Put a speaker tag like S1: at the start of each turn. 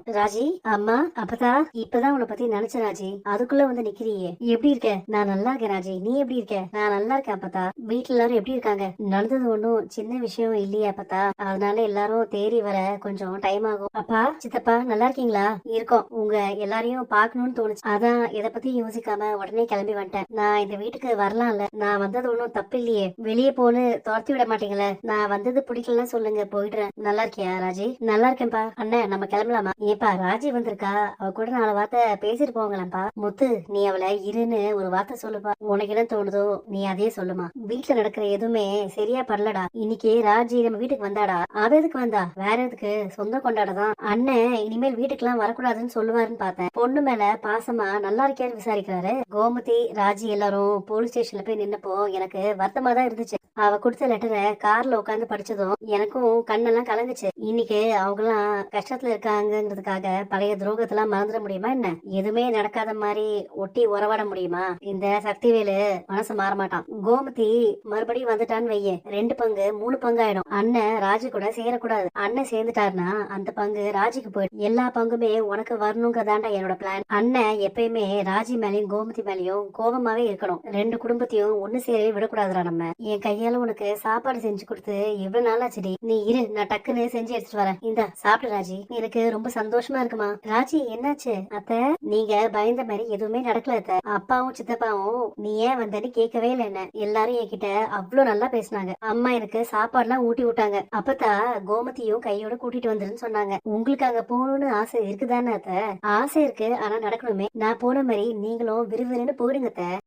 S1: ராஜி, அம்மா, அப்பதா, இப்பதான் உன்னை பத்தி நினைச்சேன் ராஜி. அதுக்குள்ள வந்து நிக்கிறியே, எப்படி இருக்க? நான் நல்லா இருக்கேன் ராஜி. நீ எப்படி இருக்க? நான் நல்லா இருக்கேன் அப்பதா. வீட்டுல எல்லாரும் எப்படி இருக்காங்க? நடந்தது ஒண்ணும் சின்ன விஷயம் இல்லையா அப்பதா? அதனால எல்லாரும் தேறி வர கொஞ்சம் டைம் ஆகும். அப்பா, சித்தப்பா நல்லா இருக்கீங்களா? இருக்கோம். உங்க எல்லாரையும் பார்க்கணும்னு தோணுச்சு. அதான் இத பத்தி யோசிக்காம உடனே கிளம்பி வந்துட்டேன். நான் இந்த வீட்டுக்கு வரலாம்ல. நான் வந்தது ஒண்ணும் தப்பு இல்லையே. வெளியே போன்னு துரத்தி விட மாட்டீங்களே? நான் வந்தது பிடிக்கலன்னா சொல்லுங்க, போயிடுறேன். நல்லா இருக்கியா ராஜி? நல்லா இருக்கேன்ப்பா. அண்ணன், நம்ம கிளம்பலாமா? ஏப்பா, ராஜி வந்திருக்கா, அவ கூட 4 வார்த்தை பேசிட்டு போங்களேன்ப்பா. முத்து, நீ அவளை இருன்னு ஒரு வார்த்தை சொல்லுப்பா. உனக்கு என்ன தோணுதோ நீ அதே சொல்லுமா. வீட்டுல நடக்கிற எதுவுமே சரியா படலடா. இன்னைக்கு ராஜி நம்ம வீட்டுக்கு வந்தாடா. அவ எதுக்கு வந்தா? வேற எதுக்கு? சொந்தம் கொண்டாடதான். அண்ணன் இனிமேல் வீட்டுக்கெல்லாம் வரக்கூடாதுன்னு சொல்லுவாருன்னு பார்த்தேன். பொண்ணு மேல பாசமா நல்லா இருக்கியான்னு விசாரிக்கிறாரு. கோமதி, ராஜி எல்லாரும் போலீஸ் ஸ்டேஷன்ல போய் நின்னப்போ எனக்கு வருத்தமா தான் இருந்துச்சு. அவ கொடுத்த லெட்டரை கார்ல உட்காந்து படிச்சதும் எனக்கும் கண்ணெல்லாம் கலங்குச்சு. இன்னைக்கு அவங்க எல்லாம் கஷ்டத்துல இருக்காங்கிறதுக்காக பழைய துரோகத்தெல்லாம் மறந்துட முடியுமா என்ன? எதுவுமே நடக்காத மாதிரி ஒட்டி உறவாட முடியுமா? இந்த சக்திவேலு மனசு மாற மாட்டான். கோமதி மறுபடியும் வந்துட்டான்னு வைய, 2 பங்கு 3 பங்கு ஆயிடும். அண்ணன் ராஜி கூட சேரக்கூடாது. அண்ணன் சேர்ந்துட்டாருன்னா அந்த பங்கு ராஜிக்கு போயிடும். எல்லா பங்குமே உனக்கு வரணுங்கிறதாண்டா என்னோட பிளான். அண்ணன் எப்பயுமே ராஜி மேலயும் கோமதி மேலயும் கோபமாவே இருக்கணும். 2 குடும்பத்தையும் ஒண்ணு சேரவே விடக்கூடாதுடா. நம்ம என் கையால உனக்கு சாப்பாடு செஞ்சு கொடுத்து எவ்வளவு நாளாச்சுடி. நீ இரு, நான் டக்குன்னு செஞ்சு எடுத்துட்டு வரேன். இந்த சாப்பிடு ராஜி. எனக்கு ரொம்ப சந்தோஷமா இருக்குமா. ராஜி, என்னாச்சு? அத்தை, நீங்க பயந்த மாதிரி எதுவுமே நடக்கல அத்தை. அப்பாவும் சித்தப்பாவும் நீ ஏன் வந்தன்னு கேட்கவே இல்லை. என்ன எல்லாரும் என்கிட்ட அவ்வளவு நல்லா பேசினாங்க. அம்மா எனக்கு சாப்பாடு எல்லாம் ஊட்டி விட்டாங்க. அப்பத்தா கோமதியும் கையோட கூட்டிட்டு வந்துருன்னு சொன்னாங்க. உங்களுக்கு அங்க போகணும்னு ஆசை இருக்குதானே அத்தை? ஆசை இருக்கு, ஆனா நடக்கணுமே. நான் போன மாதிரி நீங்களும் விறுவிறுன்னு போயிடுங்க அத்தை.